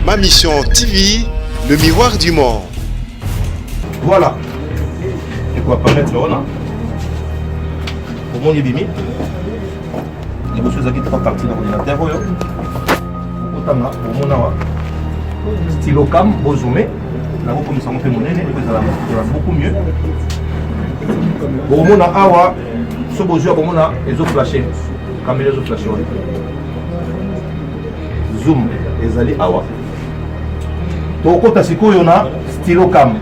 Ma Mission TV, le miroir du monde. Voilà. Et quoi apparaître là, pour mon bimi. Les choses qui sont parties dans l'ordinateur. Pour mon awa. Stylo cam, beau zoomé. Là, vous pouvez s'en faire mon nez, ça va beaucoup mieux. Pour mon awa, ce beau jeu, pour mon awa, les autres flashés. Caméra les autres flashés. Zoom, les allées awa. Pour côté siko, il y a stylo cam.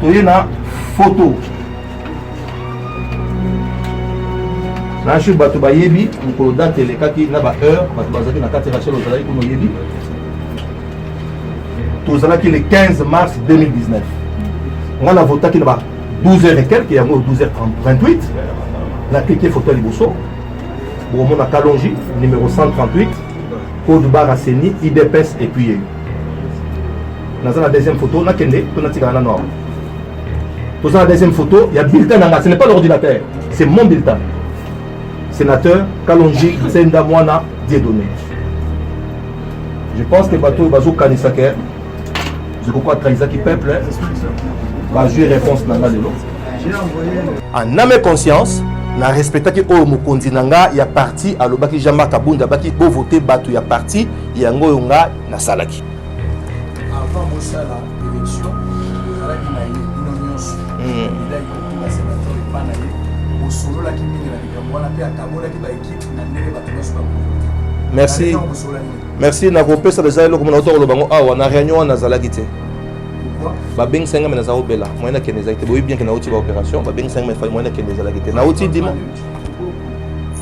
Il y a photo. Là, je suis battu par Yebi, on peut dater les cas qui n'ont pas heure, parce que na carte Rachel au Zalaï pour Yebi. Tout ça qui est le 15 mars 2019. On a voté qui là 12h et quelques, il y a 12h28. La cliqué photo à Liboso. Pour mon Kalonji, numéro 138, code barre à Seni, IDPS et puis. Dans la deuxième photo, on a Kende, on a Tigana Noir. Dans la deuxième photo, il y a bulletin, ce n'est pas l'ordinateur, c'est mon bulletin. Sénateur Kalonji Senda Mwana Dieudonné. Je pense que Bato Bazo Kanisake, je crois que Traïsa qui peuple, va jouer réponse dans le lot. En âme et conscience, na respecta que o mokonzi nanga ya parti alobaki Jean-Marc Kabunda baki bo voter Bato ya parti yango yonga na salaki. Avant Mosala élection, ala ki na inonions. Il a écouté la sénateur et pas naïe. Au solo la qui mine la ligambo na pe akamola ki ba équipe na ndele ba tonos ba. Merci. Merci na kopesa déjà eloko mona otolo bango awa na réunion na zalaki te. Ba beng senga mena za obela. Moyena keneza ite boyi bien que na outi ba opération, ba beng senga me moyena keneza la kite. Na outi dima.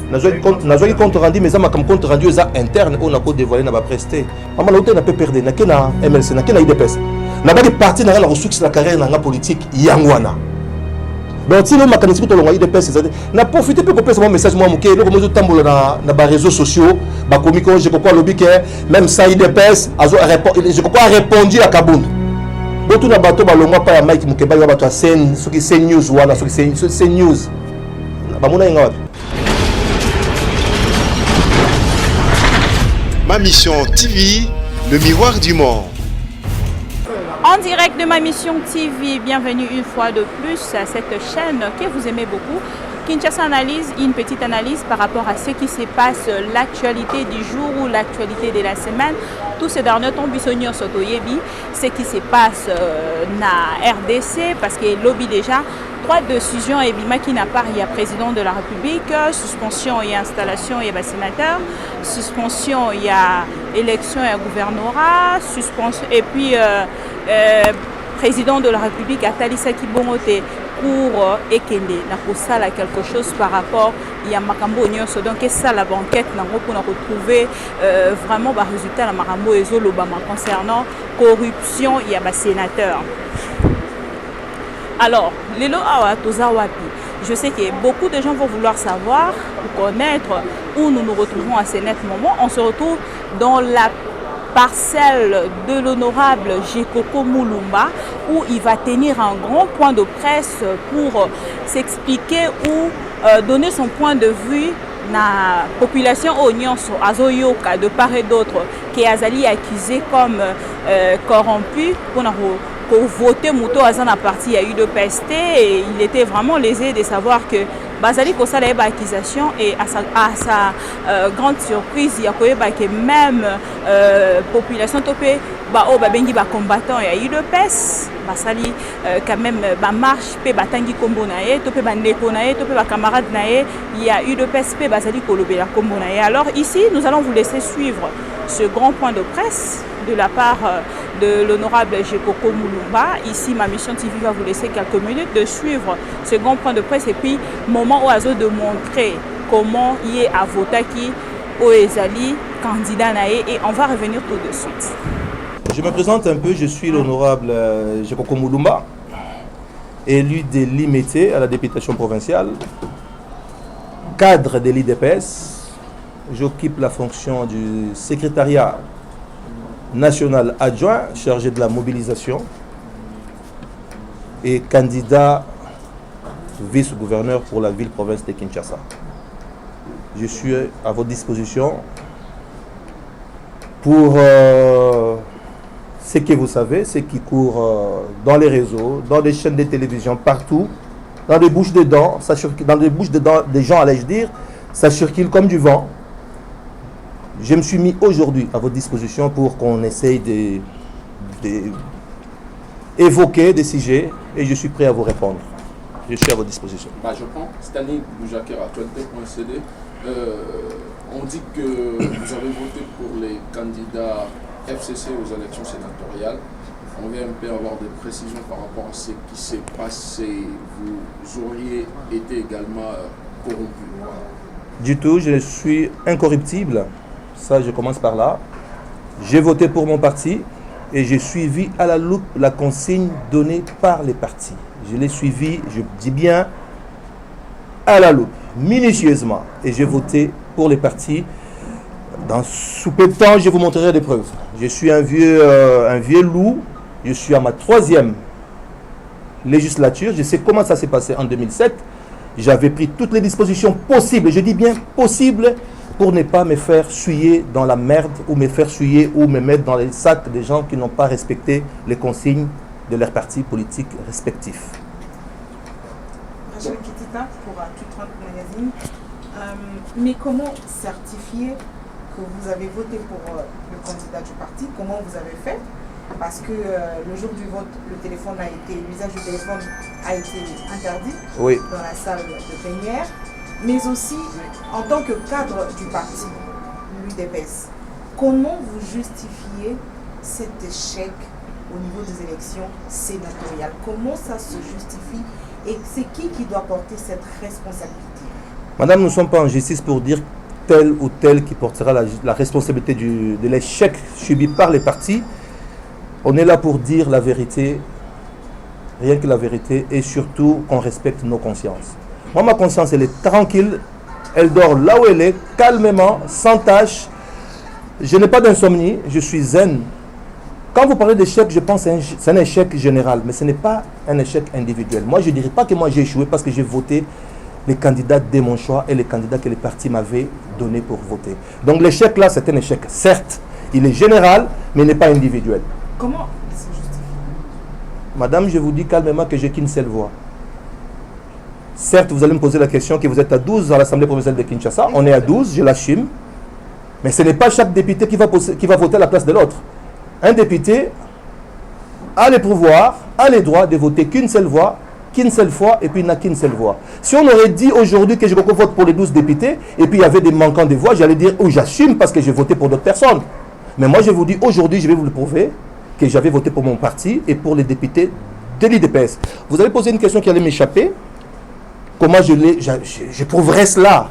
Na zo compte rendu mais ça ma comme compte rendu ça interne on a ko dévoiler na ba presté. Mama na outi na pe perdre na ke na MLC na ke na IDPS. Na ba di parti na la ressource la carrière na politique yangwana. Donc si le mécanisme to longa IDPS c'est na profiter pour passer mon message moi moké le comme tambola na ba réseaux sociaux ba komiko je crois lobby que même ça IDPS azo je crois répondu à Kabund. Donc tout na bato ba longa pa ya Mike Mukeba ya bato scène ce qui c'est news wala ce qui c'est news. Ba mona nga wapi? Ma Mission TV, le miroir du monde. En direct de Ma Mission TV, bienvenue une fois de plus à cette chaîne que vous aimez beaucoup. Kinshasa Analyse, une petite analyse par rapport à ce qui se passe, l'actualité du jour ou l'actualité de la semaine. Tout ce dernier temps, Bissonio Sotoyebi, ce qui se passe na RDC, parce que lobby déjà, 3 décisions et Bima qui n'a pas, il y a président de la République, suspension et installation, il y a sénateur, suspension, il y a élection et gouvernorat, suspension, et puis président de la République, Atalisa Kibongote, pour Ekende, na kosala quelque chose par rapport à Makambo Nyonso. Donc, ça la banquette pour retrouver vraiment le résultat de Makambo et Zolobama concernant corruption, il y a un sénateur. Alors, Lelo Awa Tozawapi, je sais que beaucoup de gens vont vouloir savoir ou connaître où nous nous retrouvons à ce net moment. On se retrouve dans la parcelle de l'honorable Jekoko Moulumba où il va tenir un grand point de presse pour s'expliquer ou donner son point de vue na population Nyonso Azoyoka de part et d'autre qui Azali accusé comme corrompu pour voter Mouto Azan à parti à UDPST et il était vraiment lésé de savoir que Bazali Kosala eba accusation et à sa grande surprise il y a que même population topé ba o ba bengi ba combattant et UDPS basali quand même ba marche pe batangi kombo na ye topé ba ndeko na ye topé ba camarade na ye il y a UDPS pe bazali kolobela kombo na ye. Alors ici nous allons vous laisser suivre ce grand point de presse de la part de l'honorable Jekoko Moulumba. Ici, Ma Mission TV va vous laisser quelques minutes de suivre ce grand point de presse et puis moment au hasard de montrer comment il est à Votaki, Oezali, candidat Naé et on va revenir tout de suite. Je me présente un peu, je suis l'honorable Jekoko Moulumba, élu de l'IMET à la députation provinciale, cadre de l'IDPS. J'occupe la fonction du secrétariat national adjoint chargé de la mobilisation et candidat vice-gouverneur pour la ville-province de Kinshasa. Je suis à votre disposition pour ce que vous savez, ce qui court dans les réseaux, dans les chaînes de télévision, partout, dans les bouches des dents, dans les bouches des gens, allais-je dire, ça circule comme du vent. Je me suis mis aujourd'hui à votre disposition pour qu'on essaye d'évoquer des sujets et je suis prêt à vous répondre. Je suis à votre disposition. Je prends Stanley Boujaker, actualité.cd. On dit que vous avez voté pour les candidats FCC aux élections sénatoriales. On vient un peu avoir des précisions par rapport à ce qui s'est passé. Vous auriez été également corrompu. Du tout, je suis incorruptible. Ça, je commence par là. J'ai voté pour mon parti et j'ai suivi à la loupe la consigne donnée par les partis. Je l'ai suivi, je dis bien, à la loupe, minutieusement. Et j'ai voté pour les partis. Sous peu de temps, je vous montrerai des preuves. Je suis un vieux loup. Je suis à ma 3e législature. Je sais comment ça s'est passé en 2007. J'avais pris toutes les dispositions possibles, je dis bien possibles, pour ne pas me faire suyer dans la merde ou me faire suyer ou me mettre dans les sacs des gens qui n'ont pas respecté les consignes de leurs partis politiques respectifs. Rachel Kitita pour Q30 Magazine. Mais comment certifier que vous avez voté pour le candidat du parti? Comment vous avez fait? Parce que le jour du vote, l'usage du téléphone a été interdit dans la salle de plénière, mais aussi en tant que cadre du parti, l'UDPS. Comment vous justifiez cet échec au niveau des élections sénatoriales? Comment ça se justifie et c'est qui doit porter cette responsabilité? Madame, nous ne sommes pas en justice pour dire tel ou tel qui portera la responsabilité de l'échec subi par les partis. On est là pour dire la vérité, rien que la vérité, et surtout qu'on respecte nos consciences. Moi, ma conscience, elle est tranquille, elle dort là où elle est, calmement, sans tâche. Je n'ai pas d'insomnie, je suis zen. Quand vous parlez d'échec, je pense que c'est un échec général, mais ce n'est pas un échec individuel. Moi, je ne dirais pas que moi j'ai échoué parce que j'ai voté les candidats de mon choix et les candidats que les partis m'avaient donnés pour voter. Donc l'échec là, c'est un échec. Certes, il est général, mais il n'est pas individuel. Comment il se justifie? Madame, je vous dis calmement que j'ai qu'une seule voix. Certes, vous allez me poser la question que vous êtes à 12 à l'Assemblée provinciale de Kinshasa. On est à 12, je l'assume. Mais ce n'est pas chaque député qui va voter à la place de l'autre. Un député a le pouvoir, a le droit de voter qu'une seule voix, qu'une seule fois, et puis il n'a qu'une seule voix. Si on aurait dit aujourd'hui que je vote pour les 12 députés, et puis il y avait des manquants de voix, j'allais dire, j'assume parce que j'ai voté pour d'autres personnes. Mais moi, je vous dis, aujourd'hui, je vais vous le prouver, que j'avais voté pour mon parti et pour les députés de l'IDPS. Vous avez posé une question qui allait m'échapper. Comment je prouverai cela?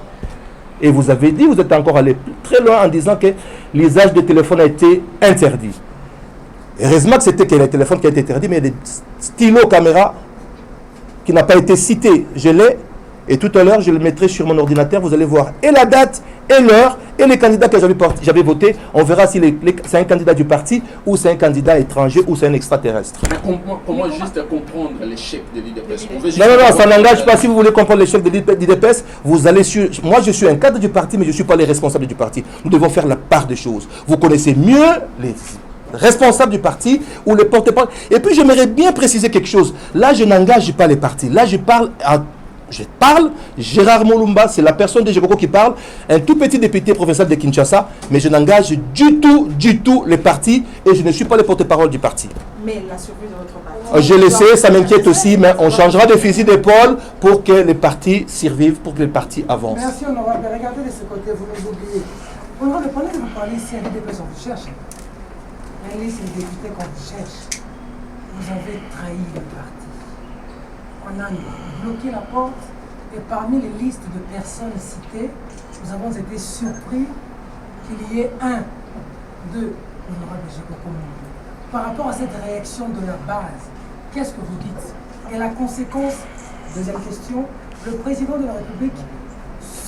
Et vous avez dit, vous êtes encore allé très loin en disant que l'usage des téléphones a été interdit. Heureusement que c'était le téléphone qui a été interdit, mais il y a des stylos caméra qui n'a pas été cité. Je l'ai, et tout à l'heure, je le mettrai sur mon ordinateur. Vous allez voir et la date, et l'heure, et les candidats que j'avais votés. On verra si c'est un candidat du parti, ou c'est un candidat étranger, ou c'est un extraterrestre. Mais comment juste comprendre l'échec de l'IDPS? Non, ça n'engage pas. Si vous voulez comprendre l'échec de l'IDPS, vous allez sur... Moi, je suis un cadre du parti, mais je ne suis pas les responsables du parti. Nous devons faire la part des choses. Vous connaissez mieux les responsables du parti ou les porte-parole. Et puis, j'aimerais bien préciser quelque chose. Là, je n'engage pas les partis. Là, je parle Gérard Moulumba, c'est la personne de Jekoko qui parle, un tout petit député provincial de Kinshasa, mais je n'engage du tout les partis et je ne suis pas le porte-parole du parti. Mais la survie de votre parti... Je le sais, ça m'inquiète aussi, mais on changera de fusil d'épaule pour que les partis survivent, pour que les partis avancent. Merci, honorable. Regardez de ce côté, vous nous oubliez. Honorable, pendant que vous parlez ici, à l'IDPS, on vous cherche. La liste des députés qu'on vous cherche. Vous avez trahi le parti. On a bloqué la porte et parmi les listes de personnes citées, nous avons été surpris qu'il y ait deux honorables Jekoko Moulumba. Par rapport à cette réaction de la base, qu'est-ce que vous dites? Et la conséquence, deuxième question, le président de la République...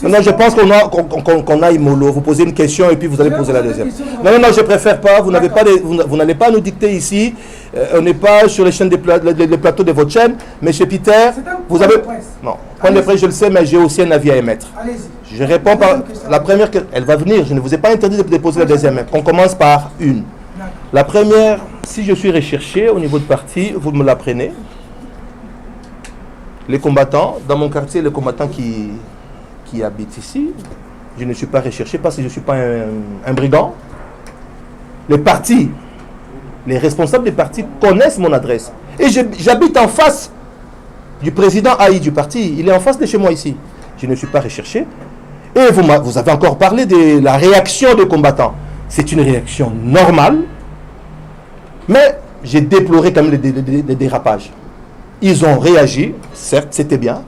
Non, je pense qu'on aille mollo. Vous posez une question et puis vous allez poser la deuxième. Non, je préfère pas. Vous n'allez pas nous dicter ici. On n'est pas sur les chaînes des plateaux de votre chaîne. Mais chez Peter, vous avez... Non, point de presse, je le sais, mais j'ai aussi un avis à émettre. Allez-y. Je réponds par la première. Elle va venir. Je ne vous ai pas interdit de déposer la deuxième. Qu'on commence par une. La première, si je suis recherché au niveau de parti, vous me l'apprenez. Les combattants, dans mon quartier, les combattants qui habitent ici, je ne suis pas recherché parce que je ne suis pas un brigand. Les partis, les responsables des partis connaissent mon adresse. Et j'habite en face du président Haï du parti. Il est en face de chez moi ici. Je ne suis pas recherché. Et vous avez encore parlé de la réaction des combattants. C'est une réaction normale. Mais j'ai déploré quand même les dérapages. Ils ont réagi, certes, c'était bien.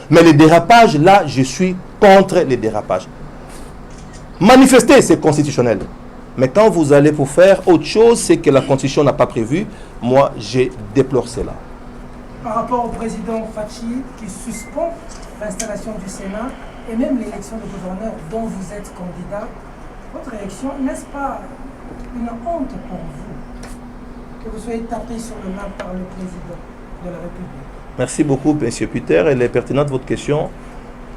Mais les dérapages, là, je suis contre les dérapages. Manifester, c'est constitutionnel. Mais quand vous allez pour faire autre chose, c'est que la Constitution n'a pas prévu. Moi, je déplore cela. Par rapport au président Fachi qui suspend l'installation du Sénat et même l'élection de gouverneur dont vous êtes candidat, votre élection, n'est-ce pas une honte pour vous que vous soyez tapé sur le main par le président de la République? Merci beaucoup, M. Peter. Elle est pertinente, votre question.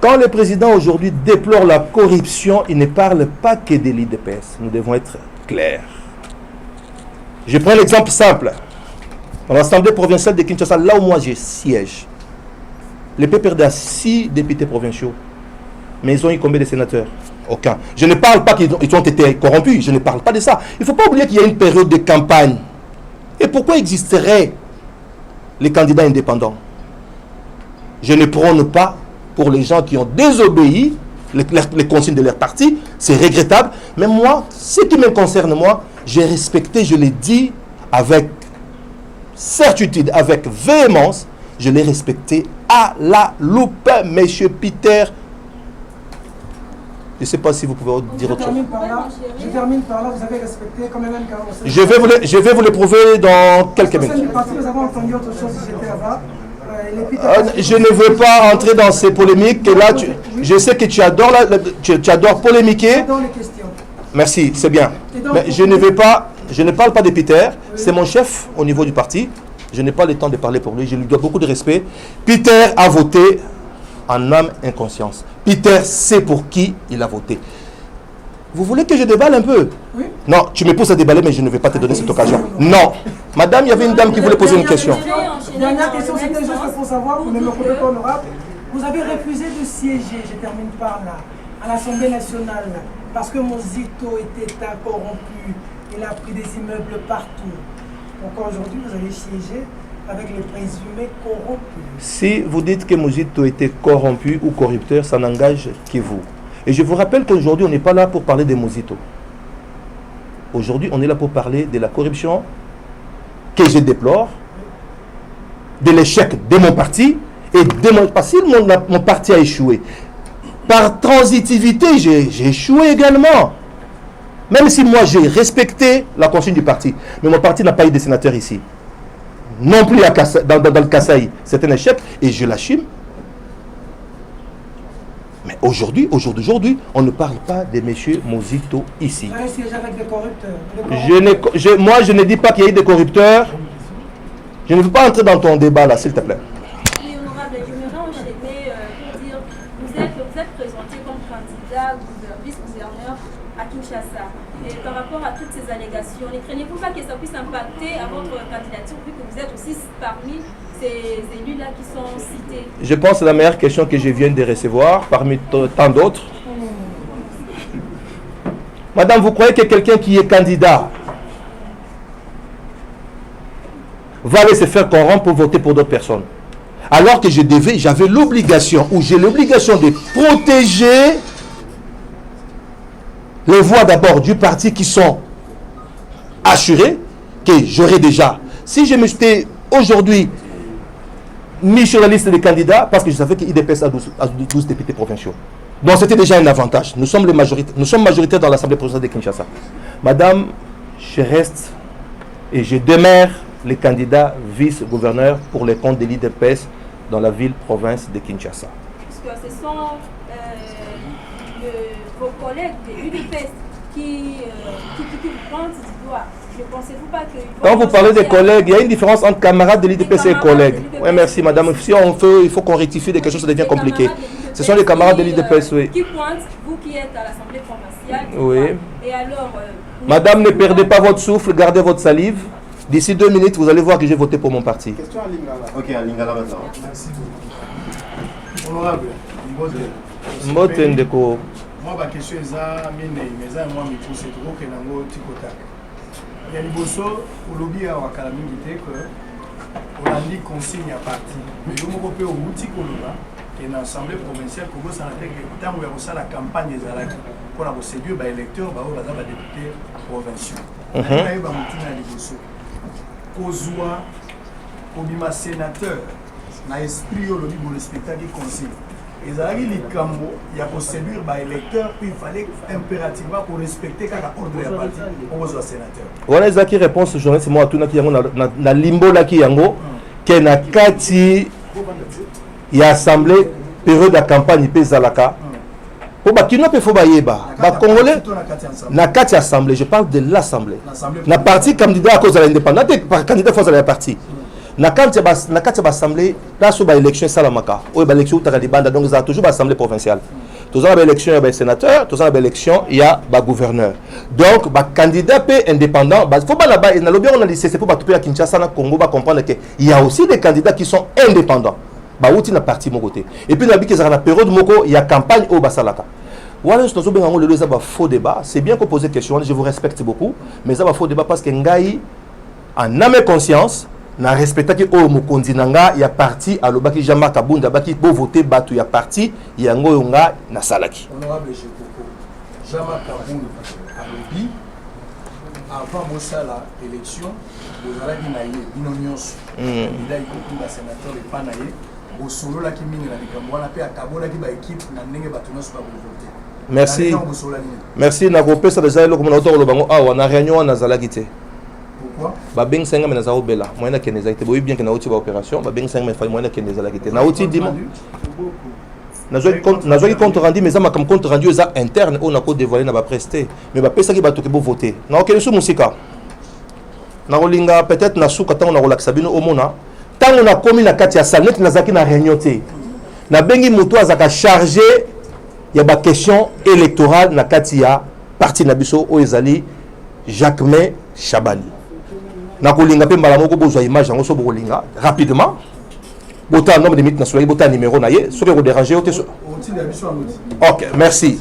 Quand le président aujourd'hui déplore la corruption, il ne parle pas que de l'IDPS. Nous devons être clairs. Je prends l'exemple simple. Dans l'Assemblée provinciale de Kinshasa, là où moi je siège, le PPRD a 6 députés provinciaux. Mais ils ont eu combien de sénateurs? Aucun. Je ne parle pas qu'ils ont été corrompus. Je ne parle pas de ça. Il ne faut pas oublier qu'il y a une période de campagne. Et pourquoi existeraient les candidats indépendants? Je ne prône pas pour les gens qui ont désobéi les consignes de leur parti. C'est regrettable. Mais moi, ce qui me concerne, moi, j'ai respecté, je l'ai dit avec certitude, avec véhémence, je l'ai respecté à la loupe, monsieur Peter. Je ne sais pas si vous pouvez dire autre chose. Je termine par là, vous avez respecté quand même je vais vous le prouver dans quelques minutes. Nous avons entendu autre chose, j'étais là-bas. Je ne veux pas entrer dans ces polémiques. Et là, je sais que tu adores polémiquer. Dans les questions. Merci, c'est bien. Mais je ne parle pas de Peter. C'est mon chef au niveau du parti. Je n'ai pas le temps de parler pour lui. Je lui dois beaucoup de respect. Peter a voté en âme et conscience. Peter sait pour qui il a voté. Vous voulez que je déballe un peu? Oui. Non, tu me pousses à déballer, mais je ne vais pas te donner cette occasion. Non. Madame, il y avait une dame qui voulait poser une question. Dernière question, c'était juste pour savoir, vous ne me coupez pas honorable. Vous avez refusé de siéger, je termine par là, à l'Assemblée nationale, parce que Mozito était corrompu. Il a pris des immeubles partout. Pourquoi aujourd'hui vous allez siéger avec les présumés corrompus? Si vous dites que Mozito était corrompu ou corrupteur, ça n'engage que vous. Et je vous rappelle qu'aujourd'hui, on n'est pas là pour parler de Mozito. Aujourd'hui, on est là pour parler de la corruption que je déplore, de l'échec de mon parti, et de mon... Parce que mon parti a échoué. Par transitivité, j'ai échoué également. Même si moi, j'ai respecté la consigne du parti. Mais mon parti n'a pas eu de sénateur ici. Non plus dans le Kasaï. C'est un échec et je l'assume. Mais aujourd'hui, on ne parle pas de M. Mozito ici. Moi, je ne dis pas qu'il y a eu des corrupteurs. Je ne veux pas entrer dans ton débat là, s'il te plaît. Oui, honorable, j'aimerais enchaîner pour dire, vous êtes présenté comme candidat vice-gouverneur à Kinshasa. Et par rapport à toutes ces allégations, ne craignez-vous pas que ça puisse impacter à votre candidature, vu que vous êtes aussi parmi ces élus-là qui sont cités? Je pense que c'est la meilleure question que je viens de recevoir, parmi tant d'autres. Madame, vous croyez que quelqu'un qui est candidat va aller se faire corrompre pour voter pour d'autres personnes? Alors que j'avais l'obligation, ou j'ai l'obligation de protéger les voix d'abord du parti qui sont assurées, que j'aurais déjà. Si je me suis aujourd'hui mis sur la liste des candidats, parce que je savais qu'il dépasse à 12 députés provinciaux. Donc c'était déjà un avantage. Nous sommes majoritaires dans l'Assemblée provinciale de Kinshasa. Madame, je reste et je demeure les candidats vice-gouverneurs pour les comptes de l'IDPS dans la ville-province de Kinshasa. Parce que ce sont vos collègues de l'UDPS qui vous pointent du doigt. Ne pensez-vous pas que... Quand vous parlez des collègues, il y a une différence entre camarades de l'IDPS et collègues. Oui, merci madame. Si on veut, il faut qu'on rectifie des questions, ça devient compliqué. l'UDPS. Ce sont les camarades de l'UDPS, oui. Qui pointent, vous qui êtes à l'Assemblée provinciale. Oui. Et alors... Madame, ne perdez pas votre souffle, gardez votre salive. D'ici 2 minutes, vous allez voir que j'ai voté pour mon parti. Question à Lingala. Ok, à Lingala maintenant. Merci beaucoup. Honorable, Mbote Ndeko. Moi, ma question est ça, mais moi, je trouve c'est trop que nango tikotak. Il y a des bossos, au lobby à Wakalaming, que on a dit consigne à parti. Mais je me rappelle au boutique au lobby, qui est une assemblée provinciale, qui a tant où il y a la campagne des Alaki pour la séduire les électeurs, les députés provinciaux. Il y a des bossos. Kozua, Kobima sénateur, na esprit au lobby pour le spectacle conseil. Et ça il y a pour séduire les électeurs, puis il fallait impérativement pour respecter l'ordre de la partie pour soit sénateur. Voilà les qui réponse journaliste moi tout qui yango na limbo la qui yango que na kati ya assemblée période de campagne pe zalaka. Pour bakino pe faut bayeba ba congolais na kati assemblée, je parle de l'assemblée. Na parti candidat à cause de l'indépendance, par candidat force de la parti. Na kati ba assemblée, là sur ba élection salamaka. O ba élection ta libanda donc ça toujours ba assemblée provinciale. Tous ans ba élection il y a ba sénateur, tous ans ba élection il y a ba gouverneur. Donc ba candidat pe indépendant, ba faut pas là-bas na lobby on a dit c'est pour ba tout à Kinshasa na Congo ba comprendre que il y a aussi des candidats qui sont indépendants. Ba outi na parti mon côté. Et puis na bi que ça na période moko il y a campagne au basalaka. Voilà, je suis un faux débat. C'est bien qu'on pose des questions, je vous respecte beaucoup, mais ça va faux débat parce que Ngaï, en âme et conscience, n'a respecté que au Mukondinanga, il y a parti à l'Obaki Jama Kabunda, Baki, pour voter Batu, il y a parti, il y a Ngoyonga, Nasalaki. Honorable Jekoko, Jama Kabunda, à l'Obi, avant Mossala, élection, vous allez dire, Binonyos, il a écouté la sénateur et Panaye, au solo là qui mine la Nikamboana, puis à Kabola qui va équipe, n'a n'engagé Batunos pas pour voter. Merci. Merci. Na groupe ça déjà le comme auteur le bango ah on a réunion na zala kité. Pourquoi? Ba beng senga mais na zao bela. Moi na keneza ite boyi bien que na outi ba opération ba beng senga mais fa moi na keneza la kité. Na outi dimo. Na zo compte rendu mais ça ma comme compte rendu ça interne on a ko dévoiler na ba prester. Mais ba pesa ki ba to ke bo voter. Na okele sou musika. Na rolinga peut-être na souka tant on a relaxa bino au mona. Tant on a commis na kati ya salle net na zaki na réunion té. Na bengi muto azaka chargé il y a des questions électorales dans le parti Nabiso Oezali Jacquemin Chabani. Na kolinga pe mbala moko bozwa image yango so bolinga rapidement. Bota nombre de minutes na soleil bota numéro na ye so ko déranger ote so. OK, merci.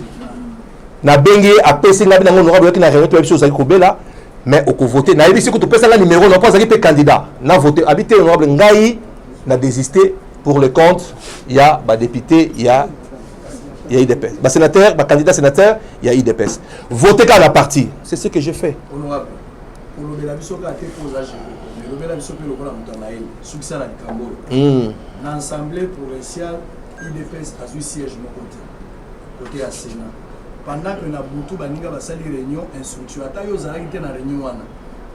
Na bengi a pesi ngabi nango honorable ki na réunion to biso zali ko bela mais au ko voter na yebisi ko to pesa la numéro na pas zali pe candidat. Na voter habité honorable ngai na désister pour le compte il y a ba député il y a IDPS. Bah sénateur, bah candidat sénateur, il y a IDPS. Votez qu'à la partie. C'est ce que j'ai fait. Honorable, pour le Bélabiso, il y a quelque chose à gérer. Mais le Bélabiso, il y a un succès à Nikambo. Dans l'Assemblée provinciale, IDPS a eu siège de mon côté à Sénat. Pendant que nous avons tout, nous avons une réunion, instruction. Nous avons une réunion.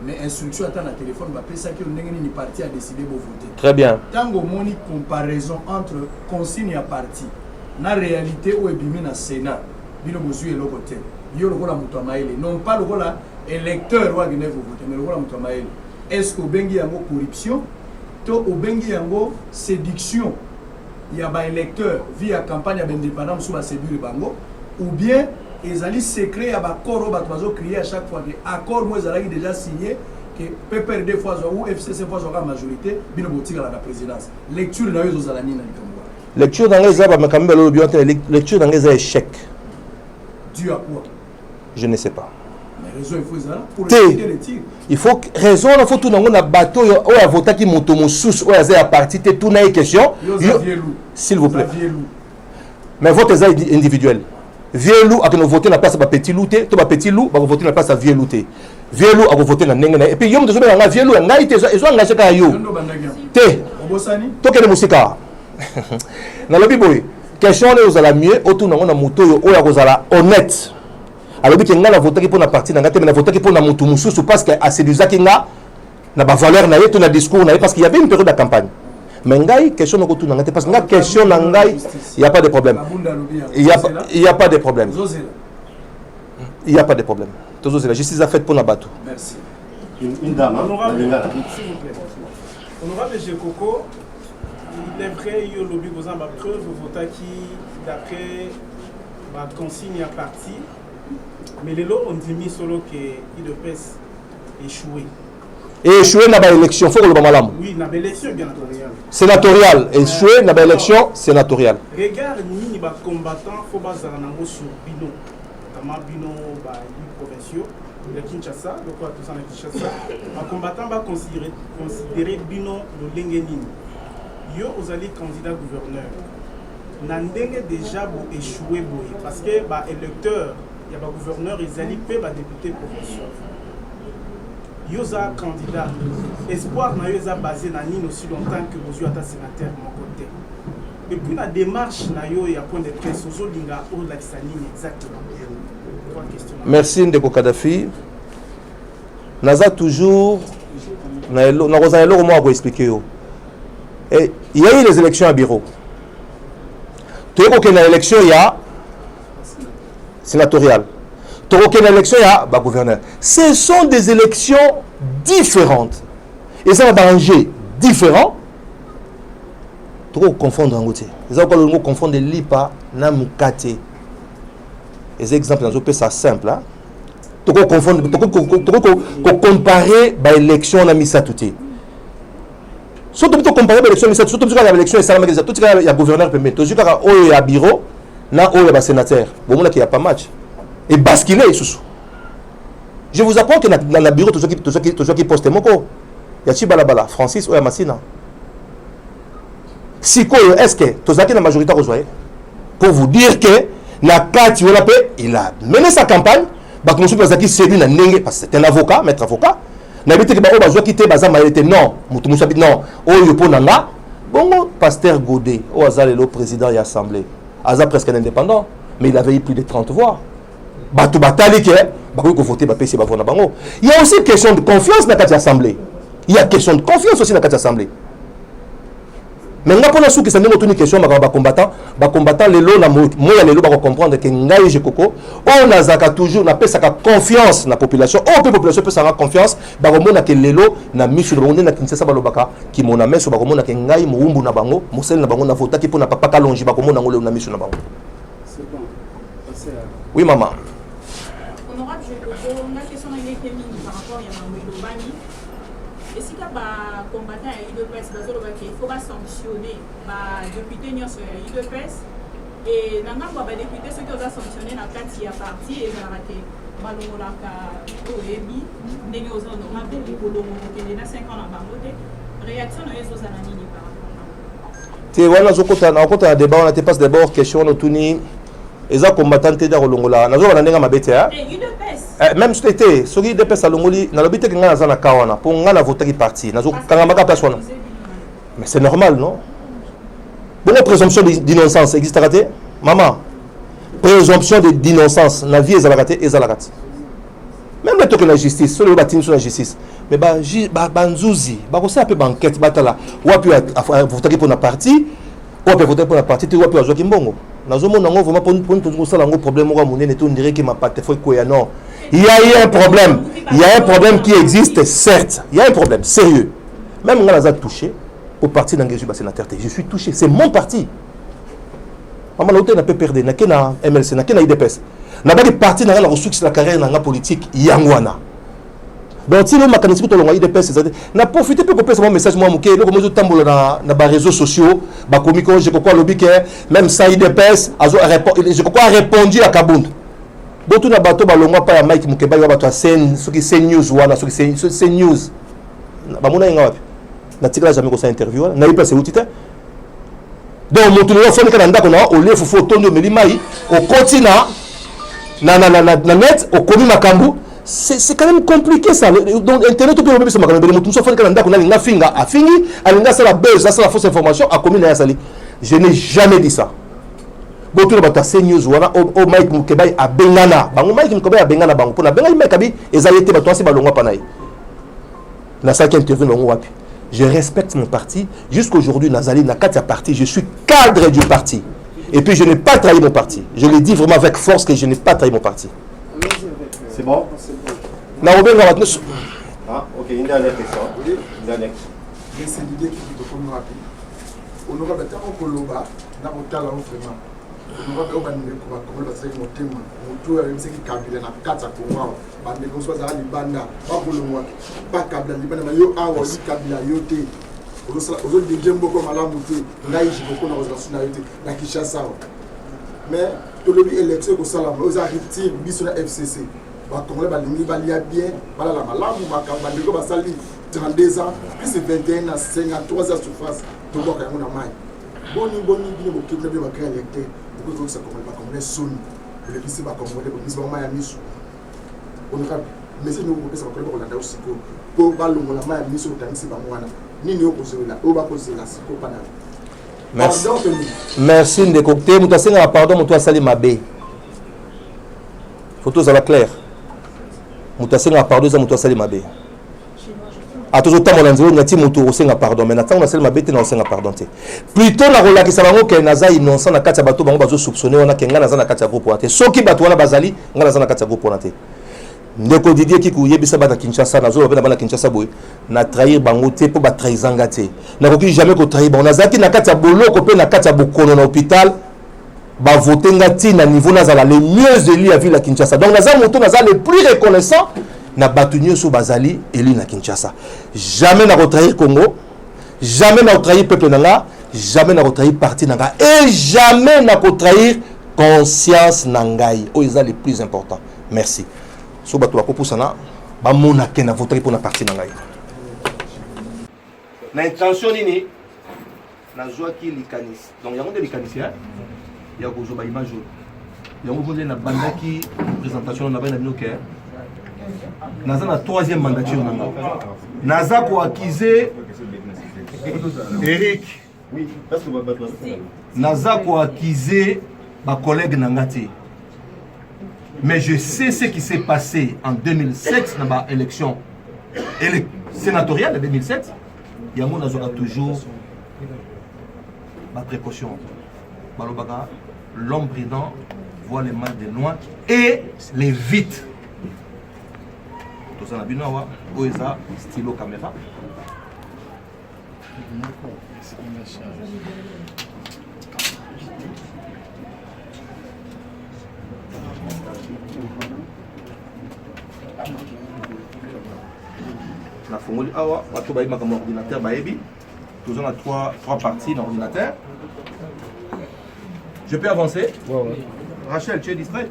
Mais instruction à la téléphone, bah ça que nous parti à décider de voter. Très bien. Tant qu'on a une comparaison entre consigne et parti. Na réalité où est bimi na Sénat bino bozui le côté yo lokola muto maele non pas lokola électeur wa gine voter mais lokola muto maele est-ce que bengi yango corruption to bengi yango séduction il y a ba électeur via campagne d'indépendance sous ba séduire bango ou bien ezali secret ya ba corps ba bazo crier à chaque fois que accord moi ezali déjà signé que PPRD fois ou FCC fois la majorité bino botika la présidence lecture na yo zozalani na likambo. Lecture dans les arbres, mais quand même, lecture dans les échecs. Dû à quoi? Je ne sais pas. Mais raison, il faut ça pour les tirs. Il faut raison, il faut tout dans un bateau, où a voté qui monte mon sous, où a parti, tout n'a question. S'il vous plaît. Mais vote est individuel. Vieux loup, à nous voter la place à petit loup, tout petit loup, va voter la place à vieux loup. Vieux loup, à voter la nengue. Et puis, yom de souvenir, vieux loup, ils ont engagé à you. Té, tout est de musique. Na lobi boy question les aux la mieux autour na moto yo oya kozala honnête alors que nga na voter qui pour na parti na ngate na voter qui pour na mutu mususu parce que a séduisaki nga na ba valeur na yeto na discours na parce qu'il y avait une période de campagne mais ngai question ko tout na ngate parce que nga question na ngai il y a pas de problème il y a pas de problème il y a pas de problème toujours c'est la justice a fait pour na bateau. Merci. Une dame honorable Jekoko. Il est vrai, il y a lobby, vous avez ma preuve, vous votez qui d'après la consigne à parti, mais les lots ont dit solo que IDPS échoué. Et échoué dans l'élection, il faut que le malam. Oui, dans l'élection bien sénatoriale. Échoué dans l'élection sénatoriale. Regarde, ni les combattants, il faut pas s'arranger sur Bino, notamment Bino, les provinciaux, le Kinshasa, le quoi, tout ça, le Kinshasa. Les combattants va considérer Bino le Lengenine. Yo, vous allez candidat gouverneur. Nandenge déjà pour échouer parce que les électeurs, il y a des gouverneurs, ils allaient payer des députés provinciaux. Yoza candidat. Espoir na yoza basé na nini aussi longtemps que vous êtes sénateur de mon côté. Et puis la démarche na yo ya point de presse aux linga au la sanine exactement. Merci Ndeko Kadhafi. Naza toujours na rosa elo moi pour expliquer yo. Et il y a eu les élections à bureau. Tu vois que l'élection il y a sénatoriale. Tu vois que l'élection il y a gouverneur. Ce sont des élections différentes. Et ça va danger différent. Tu vas confondre en côté. Ils vont confondre l'IPA na mukate. Les exemples dans le ça simple. Tu vas confondre, tu vas comparer l'élection na misa touté. Surtout tu comparer l'élection misa surtout quand l'élection est salama que tout il y a gouverneur permet. Tu quand il y a bureau na il y a sénateur. Bon là qu'il y a pas match. Et basculer sous. Je vous apprends que dans le bureau, tout ce qui poste moko, il y a Chibalabala, Francis ou Yamassina. Si est-ce que tout ça la majorité rejoint pour vous dire que la carte il a mené sa campagne, parce que c'est un avocat, maître avocat. N'habite que ba oba quitter baza maïté non, mutu musabi non. Oyo po nanga. Bon pasteur Godé, au hasard le président de l'Assemblée. Aza presque indépendant, mais il avait eu plus de 30 voix. Batou batali ke voter PC bavona bango. Il y a aussi question de confiance dans cette assemblée. Il y a question de confiance aussi dans cette assemblée. Mais nga pona sou que ça n'est pas une question ba combattant les lots na moya les lots ba comprendre que ngai je koko on azaka toujours na pesa ka confiance na population. On peut population peut avoir confiance ba komona que les lots na misu na bonde na Kinshasa ba lobaka ki mona meso ba komona que ngai muumbu na bango, mosel na bango na vota ki pona papa kalonji ba komona ngolo na misu na bango. C'est bon. Oui maman. La question est par rapport à Yamamouilobani. Et si tu as combattant à IDPS, il faut sanctionner les députés IDPS. Et dans les députés, ceux qui ont sanctionné dans le cadre de la partie, et dans la Balomolaka, Oebi, Nénéos honorables, et Bolomoko, qui est 5 ans en Bangote, réaction de les autres anonymes par rapport à ça. Débat, on a dépassé d'abord question de Touni. Les combattants de Rolongola, nous avons un mabete. Même si tu étais, sur l'IDPS à Longoli, nous avons dit que nous avons un kawana pour nous avons voté parti. Nous avons personne. Mais c'est normal, non? Bonne présomption d'innocence existe-t-elle? Maman, présomption d'innocence, la vie est raté et raté. Même le truc de la justice, sur le bâtiment sur la justice. Mais banzouzi, c'est un peu banquette, batala. Ou à pu voter pour la partie, ou à pu voter pour la partie, ou à pu jouer Kimbongo. Nous avons vraiment un problème. Non. Il y a eu un problème. Il y a un problème qui existe, certes. Il y a un problème sérieux. Même moi, je suis touché au parti d'engagé sénateur. Je suis touché. C'est mon parti. Maman, l'autre n'a pas perdu. N'a qu'un MLC, n'a qu'un IDPS. N'a pas de parti dans la ressource de la carrière politique. Yangwana. Donc, si nous avons IDPS, n'a profité pour passer mon message. Moi, je suis dans les réseaux sociaux. Je crois que même ça, IDPS, je crois répondu à Kabound. Botu na bato balongwa pa ya Mike Mukeba yo bato c'est news wana c'est news ba mona nga wapi na tikala jamais ko sa interview na ipa c'est utite donc motu no fone kana ndako na o le photo ndo meli mai au continent na net au komi makambu c'est quand même compliqué ça donc internet to peut même ça makambu motu so fone kana ndako na linga finga afingi alinga ça la buzz ça la fausse information a komi na ya sali je n'ai jamais dit ça. Botu na c'est news wana o Mike Mukeba a bengana bango Mike Mukeba a bengana bango pona benga Mike abi ezayete bato asi balongwa panai na ça qui intervient bango wapi je respecte mon parti jusqu'aujourd'hui nazali na kati ya parti je suis cadre du parti et puis je n'ai pas trahi mon parti je le dis vraiment avec force que je n'ai pas trahi mon parti. C'est bon. Na obenga batno OK une dernière question une dernière c'est l'idée qui est comme rapide on aura maintenant au Koloba dans le cas là vraiment oyo bandeko bakongoli bazalaki motema motu oyo ayebisaki kabila na kati ya kongo awa bandeko mosusu bazala libanda babolongwaki bakabila libanda na yo awa oyi kabila yo te ozodinge mboko malamu te ngai jikoko na kozala su na yo te na kinshasa awa mais tolobi élection ekosalama oyo eza rupture biso na FCC bakongole balingi balia bien balala malamu bandeko basali 32 ans plus 21 ans 53 ans surface tobwaka yango na mai boni bino bokiti na bino bakrea électeur okotokisa kongole bakongole soni olekisi bakongole bokisi bango mai ya miso onoka mesi nio kopesa bakongole bakolanda yo sikoyo mpo balongola mai ya miso otangisi bango wana nini okozela oyo bakozela sikoyo pana merci ndeko te moto asengaka pardon moto asali mabe faut tozala clair moto asengaka pardon eza moto asali mabe tozotambola nzela nyati moto osenga pardon mais na ntango nasali mabe te na osenga pardon te plutôt nakolakisa bango ke naza innocent na kati ya bato bango bazosoupçonne wana ke ngai naza na kati ya groupe wana te soki bato wana bazali ngai naza na kati ya groupe wana te ndeko Didier ki koyebisa bana Kinshasa nazo ba bana Kinshasa boy na trahir bango te po ba trahizanga te nakoki jamais ko trahir bango nazaki na kati ya boloko pe na kati ya bokono na hôpital ba voter ngati na niveau nazala les mieux élus à ville à Kinshasa donc naza moto naza le plus reconnaissant na batu nyonso bazali élu na Kinshasa jamais na trahir Congo jamais na trahir peuple nanga jamais na trahir parti nanga et jamais na trahir conscience nangai o eza le plus important merci. So bato bakopusana bamona ke na votaki mpona parti na ngai na intention nini nazwaki likanisi donc yango nde likanisi ya kozwa baimage oyo yango bonde na bandaki présentation na bai na bino ke naza na 3e mandature na nga naza koakize Eric naza koakize bacollègue na nga te. Mais je sais ce qui s'est passé en 2007 dans l'élection sénatoriale de 2007. Il y a toujours ma précaution. L'homme prudent voit les mal de loin et les vite. Tout ça, on a stylo caméra. Na fongoli awa bato bayi makambo ya ordinateur bayebi toujours na trois parties dans l'ordinateur. Je peux avancer? Ouais. Rachel, tu es distraite?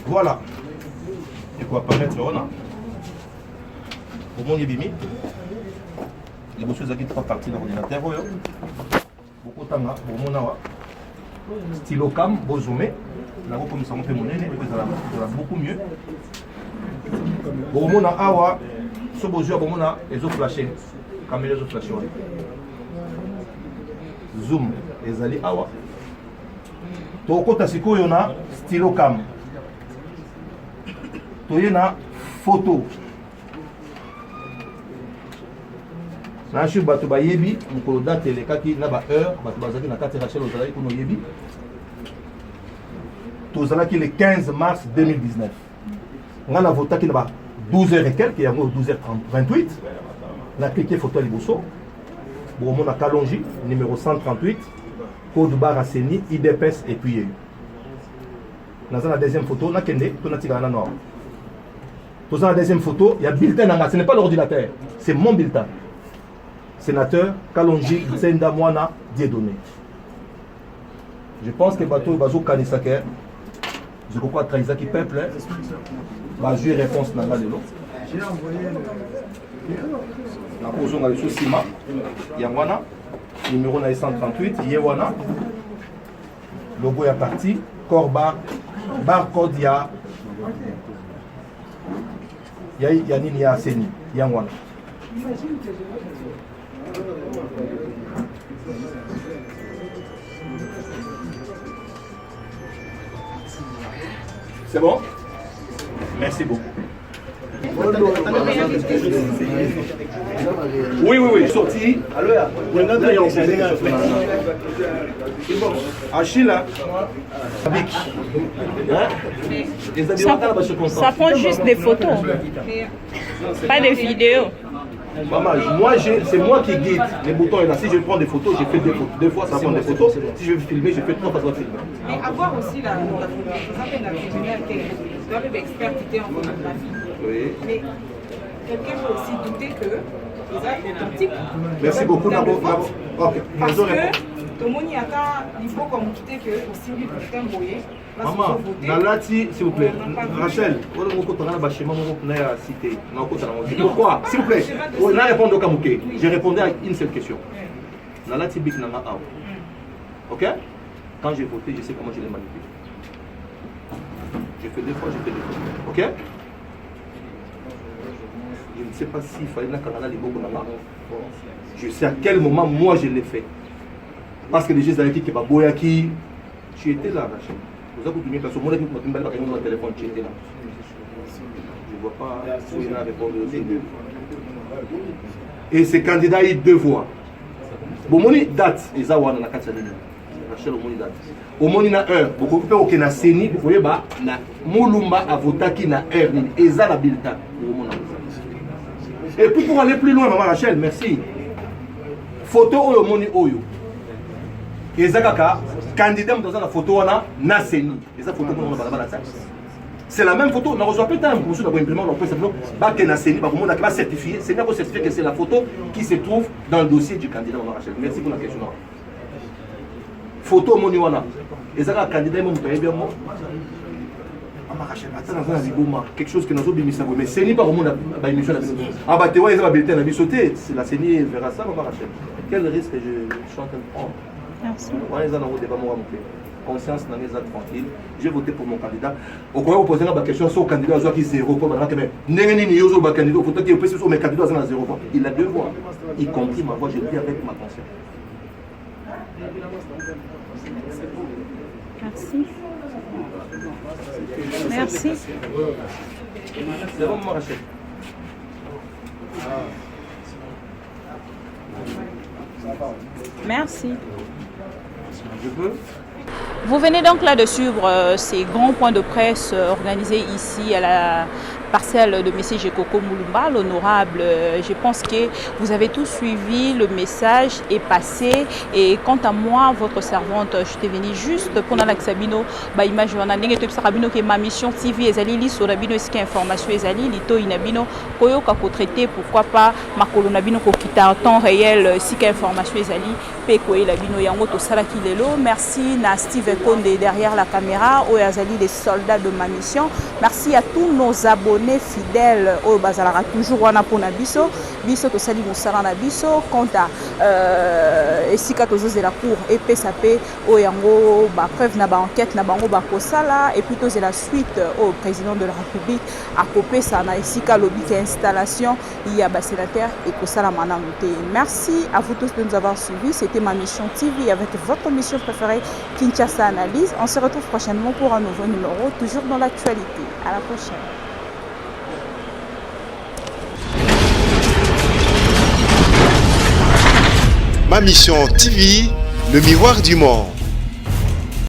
Voilà. Et quoi apparaître là? Au monde yebimi. Les choses qui 3 parties dans l'ordinateur. Beaucoup tanga, beaucoup nawa. Stylo cam, beau zoomé. Là comme ça on peut monnaie, ça va beaucoup mieux. Bon mona awa, ce beau jeu bon mona les autres flashés, caméra les autres flashés. Zoom ezali awa. To kota siko yona stylo cam. To yena photo. Na shi bato ba yebi mukolo date le kaki na ba heure bato bazaki na kati Rachel ozalaki kuno yebi. Tozalaki le 15 mars 2019. On a voté qui là 12h et quelques, il y a 12h28. On a cliqué photo Liboso. Bon, on a Kalonji, numéro 138. Code barre Asseni, IDPS et puis dans la deuxième photo, on a Kende, on a Tigana Noir. Dans la deuxième photo, il y a bulletin, ce n'est pas l'ordinateur, c'est mon bulletin. Sénateur Kalonji, Senda Mwana, Dieudonné. Je pense que Bato Bazo Kanisake, je crois que Traïsaki peuple, va jouer réponse dans la délo. La position dans le sous-cima, Yangwana, numéro 138, Yewana, logo est parti, Corba, barcode ya nini ya Seni, Yangwana. C'est bon? Merci beaucoup. Oui, sorti. Achille, ça prend juste des photos, pas des vidéos. Maman, moi, c'est moi qui guide. Les boutons est là. Si je prends des photos, j'ai fait des photos. 2 fois, ça prend des photos. Si je veux filmer, j'ai fait 3 fois, ça va filmer. Mais avoir aussi la criminalité, je dois être expertité en photographie. Oui. Mais quelqu'un peut aussi douter que les actes sont authentiques. Merci beaucoup, Nabo. Ok. Parce que tout le monde y a il faut qu'on quitte que aussi lui peut être envoyé. Maman, Nalati, s'il vous plaît. Rachel, pourquoi? S'il vous plaît. On a répondu au Kamouké. J'ai répondu à une seule question. Nalati Bik Nanga Ao. Ok? Quand j'ai voté, je sais comment je l'ai manipulé. J'ai fait 2 fois, j'ai fait 2 fois. Ok? Je ne sais pas s'il fallait Nakana Liboko Nanga. Je sais à quel moment moi je l'ai fait. Parce que les gens qui sont Boyaki, tu étais là, Rachel. Vous avez oublié parce que moi, je mon téléphone, tu étais là. Je ne vois pas où il a répondu aussi. Et ces candidats, ils 2 voix. Bon, mon date, ils ont la carte. Rachel, au moni date. Au moni na heure. Beaucoup de gens qui ont séni, vous voyez, na Moulumba a voté qui na heure. Ils ont la bulletin. Et puis pour aller plus loin, maman Rachel, merci. Photo au moni oyo. Ezakaka, candidat dans la photo na seni. C'est la même photo. On ne reçoit pas tant de choses imprimées. On peut simplement certifier. C'est bien certifier que c'est la photo qui se trouve dans le dossier du candidat. Merci pour la question. Photo moniwana. Ezakaka candidat mon bien moi. Quelque chose que nous avons mis ça. Mais c'est pas vraiment la émission. Ah bah tu vois, ils ont habilité à la sauter. C'est la CENI verra ça, maman Rachel. Quel risque je suis en train de prendre? Merci. Conscience, tranquille. J'ai voté pour mon candidat. Au courant, vous posez la question sur le candidat qui est 0 points. Il a 2 voix, y compris ma voix. Je le dis avec ma conscience. Merci. Merci. C'est bon, Rachel. Merci. Je peux. Vous venez donc là de suivre ces grands points de presse organisés ici à la parcelle de M. Jekoko Moulumba, l'honorable. Je pense que vous avez tous suivi, le message est passé. Et quant à moi, votre servante, je suis venue juste pour la Sabino, image qui ma mission TV, Ezali, Sorabino, est-ce qu'il y a information, Ezali, Lito, Inabino, Koyoka, pour traiter, pourquoi pas, ma colonabino, qui est en temps réel, si qu'il y a information, Ezali, Pekoe, Labino, Yango, Tosala, Kilelo. Merci, na Steve Konde derrière la caméra, au Ezali, les soldats de ma mission. Merci à tous nos abonnés fidèles au Bazalara toujours wana pona biso biso to sali mosala na biso quant à esika to zozela cour et PSAP o yango ba preuve na ba enquête na bango ba kosala et puis to la suite au président de la République a copé ça na esika lobby installation il y a ba sénateur et kosala manamuté. Merci à vous tous de nous avoir suivis. C'était ma mission TV avec votre mission préférée Kinshasa Analyse. On se retrouve prochainement pour un nouveau numéro toujours dans l'actualité. À la prochaine. Ma mission TV, le miroir du monde.